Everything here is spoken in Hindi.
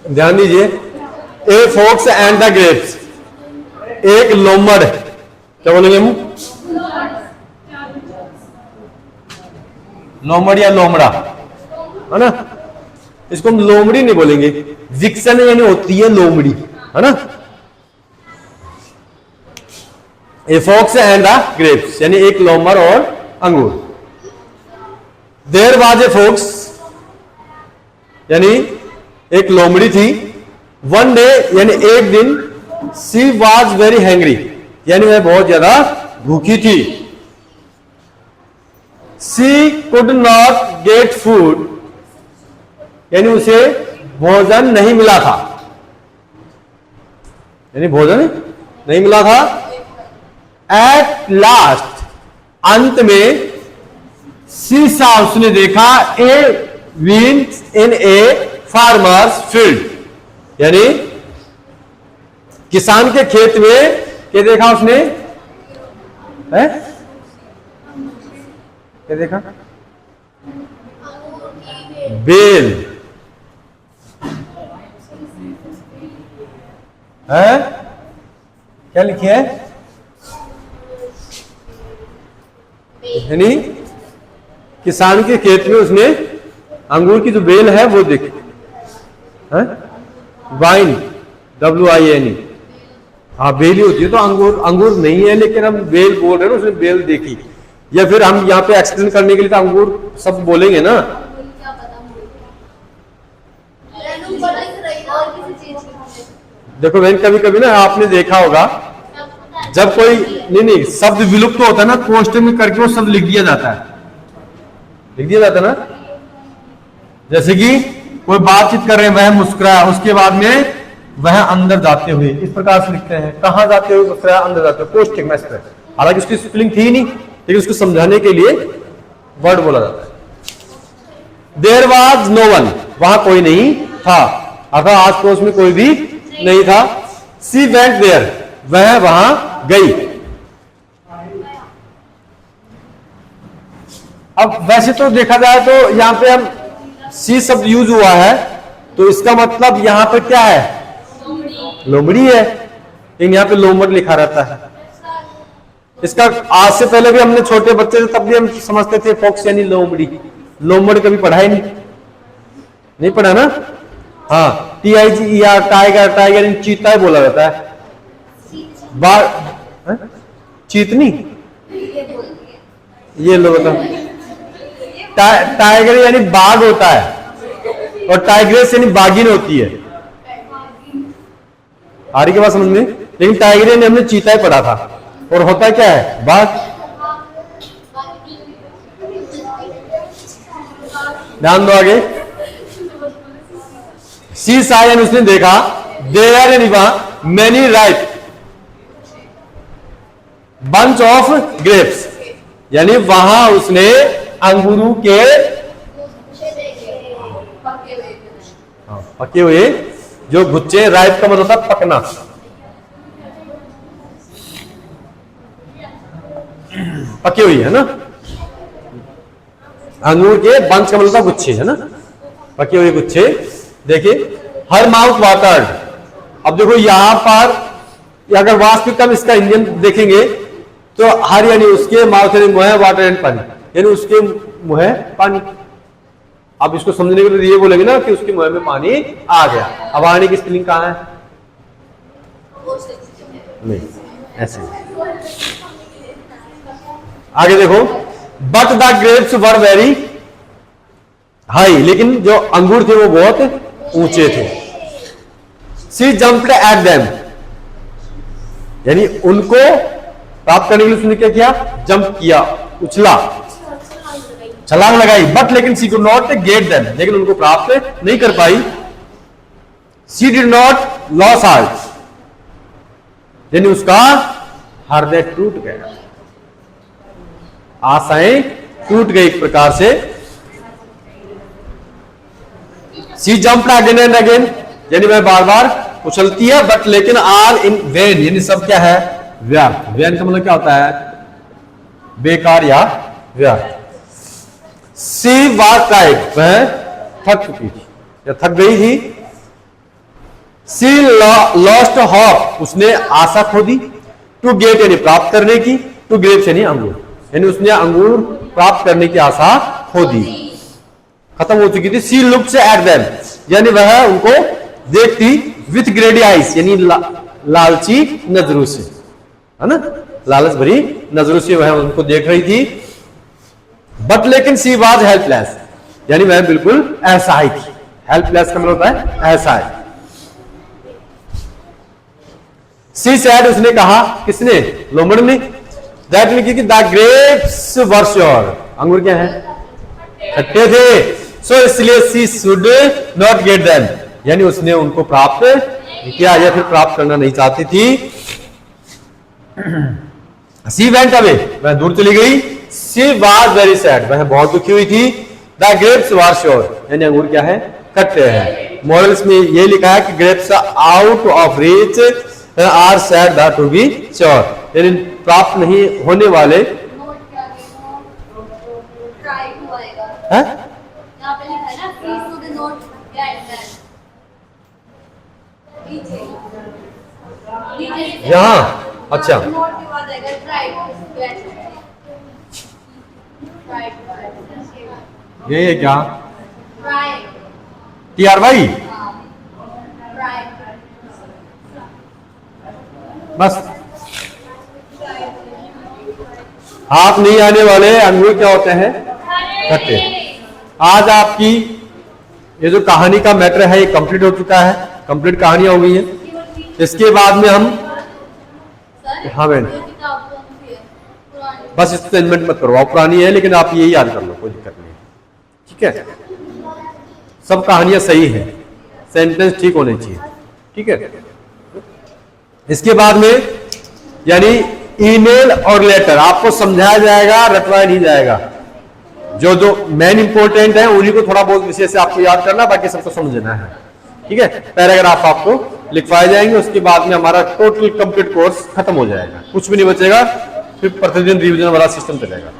ध्यान दीजिए, a fox and the grapes, एक लोमड़, क्या बोलेंगे हम, लोमड़ या लोमड़ा, है ना, इसको हम लोमड़ी नहीं बोलेंगे, विक्सन यानी होती है लोमड़ी, है ना। A fox and the grapes यानी एक लोमड़ और अंगूर। देयर वाज ए फॉक्स यानी एक लोमड़ी थी। वन डे यानी एक दिन, सी वॉज वेरी हैंग्री यानी वह बहुत ज्यादा भूखी थी। सी कुड नॉट गेट फूड यानी उसे भोजन नहीं मिला था, यानी भोजन नहीं मिला था। एट लास्ट अंत में, सी सा उसने देखा, ए विंड्स इन ए फार्मर्स फील्ड यानी किसान के खेत में क्या देखा उसने, है क्या देखा, बेल, है क्या लिखी है, यानी किसान के खेत में उसने अंगूर की जो बेल है वो देखी, है वाइन, WINE, हाँ बेल ही होती है, तो अंगूर अंगूर नहीं है लेकिन हम बेल बोल रहे हैं ना, उसने बेल देखी। या फिर हम यहाँ पे एक्सप्लेन करने के लिए तो अंगूर सब बोलेंगे ना, देखो बहन कभी कभी ना आपने देखा होगा जब कोई नहीं शब्द विलुप्त होता है ना, पोस्ट में करके वो शब्द लिख दिया जाता है, लिख दिया जाता है ना। जैसे कि कोई बातचीत कर रहे हैं, वह मुस्कुराया, उसके बाद में वह अंदर जाते हुए, इस प्रकार से लिखते हैं, कहां जाते हुए मुस्कुराया, अंदर जाते हुए, पोस्ट में। हालांकि उसकी स्पेलिंग थी नहीं, लेकिन उसको समझाने के लिए वर्ड बोला जाता है। देयर वाज नो वन, वहां कोई नहीं था, अर्थात आस पड़ोस में कोई भी नहीं था। सी वेंट देयर, वह वहां गई। अब वैसे तो देखा जाए तो यहां पे हम सी शब्द यूज हुआ है, तो इसका मतलब यहां पे क्या है, लोमड़ी है, लेकिन यहां पे लोमड़ लिखा रहता है। इसका आज से पहले भी हमने छोटे बच्चे थे तब भी हम समझते थे फॉक्स यानी लोमड़ी, लोमड़ कभी पढ़ा ही नहीं पढ़ा ना। हाँ, TIGER, टाइगर, टाइगर चीता ही बोला जाता है, बाघ चीतनी, ये लोग टाइगर यानी बाघ होता है और टाइग्रेस यानी बाघिन होती है। आ रही की बात समझ में, लेकिन टाइगर यानी हमने चीता ही पढ़ा था, और होता क्या है, बाघ। ध्यान दो आगे। सी सा यानी उसने देखा, देयर यानी वहां, many ripe bunch of grapes यानी वहां उसने अंगूरों के पके हुए जो गुच्छे, राइप का मतलब था पकना, पकी हुई है ना, अंगूर के बंच का मतलब गुच्छे है ना, पके हुए गुच्छे। देखिए हर माउथ वाटर्ड, अब देखो यहां पर अगर वास्तविकता में इसका इंजन देखेंगे तो हर यानी उसके माउथ यानी मुंह, वाटर एंड पानी यानी उसके मुंह पानी। अब इसको समझने के लिए ये बोलेंगे ना कि उसके मुंह में पानी आ गया। अब आने की स्पेलिंग कहां है, नहीं ऐसे। आगे देखो, but the grapes were very high, लेकिन जो अंगूर थे वो बहुत ऊंचे थे। सी जंप्ड एट देम यानी उनको प्राप्त करने के लिए उसने क्या किया, जंप किया, उछला, छलांग लगाई। बट लेकिन सी कुड नॉट गेट देम, लेकिन उनको प्राप्त नहीं कर पाई। सी डिड नॉट लॉस हार्ट यानी उसका हृदय टूट गया, आशाएं टूट गई एक प्रकार से। सी जंप्ड अगेन एंड अगेन यानी वह बार बार उछलती है, बट लेकिन आल इन वेन यानी सब क्या है, व्यर्थ। व्यर्थ का मतलब क्या होता है, बेकार या व्यर्थ। सी वाज टायर्ड, वह थक चुकी थी या थक गई थी। सी लॉस्ट हॉप, उसने आशा खो दी। टू गेट यानी प्राप्त करने की, टू ग्रेप्स यानी अंगूर, यानी उसने अंगूर प्राप्त करने की आशा खो दी, खत्म हो चुकी थी। सी लुक्स एट देम, यानी वह उनको देखती विथ ग्रेडी आइज, यानी लालची नजरों से, है ना, लालच भरी नजरों से वह उनको देख रही थी। बट लेकिन सी वाज हेल्पलेस, यानी वह बिल्कुल असहाय थी। हेल्पलेस का मतलब होता है असहाय। सी सैड, उसने कहा, किसने, लोमड़ ने, दैट लिखी कि द ग्रेप्स वर श्योर, अंगूर क्या है, खट्टे थे, सो इसलिए सी शुड नॉट गेट देम, यानी उसने उनको प्राप्त किया या फिर प्राप्त करना नहीं चाहती थी। सी वेंट अवे, वह दूर चली गई। सी वाज वेरी सैड, वह बहुत दुखी हुई थी। द ग्रेप्स वर श्योर, यानी अंगूर क्या है, खट्टे हैं। मॉरल्स में ये लिखा है कि grapes out of reach our sad the to be sure, यानी प्राप्त नहीं होने वाले यहाँ, अच्छा ये क्या, TRY, बस हाथ नहीं आने वाले अंगूर क्या होते हैं, खट्टे। आज आपकी ये जो कहानी का मैटर है ये कंप्लीट हो चुका है, कंप्लीट कहानियां हो गई है। इसके बाद में हम, हाँ बहन, बस इससे इन्वेंट मत करो, आप पुरानी है लेकिन आप ये याद कर लो, कोई दिक्कत नहीं, ठीक है। सब कहानियां सही है, सेंटेंस ठीक होने चाहिए, ठीक है। इसके बाद में यानी ईमेल और लेटर आपको समझाया जाएगा, रटवाया नहीं जाएगा। जो जो मेन इंपॉर्टेंट है उन्हीं को थोड़ा बहुत विषय से आपको याद करना, बाकी सबको समझना है, ठीक है। पैराग्राफ आपको लिखवाए जाएंगे, उसके बाद में हमारा टोटल कंप्लीट कोर्स खत्म हो जाएगा, कुछ भी नहीं बचेगा, फिर प्रतिदिन रिवीजन वाला सिस्टम चलेगा।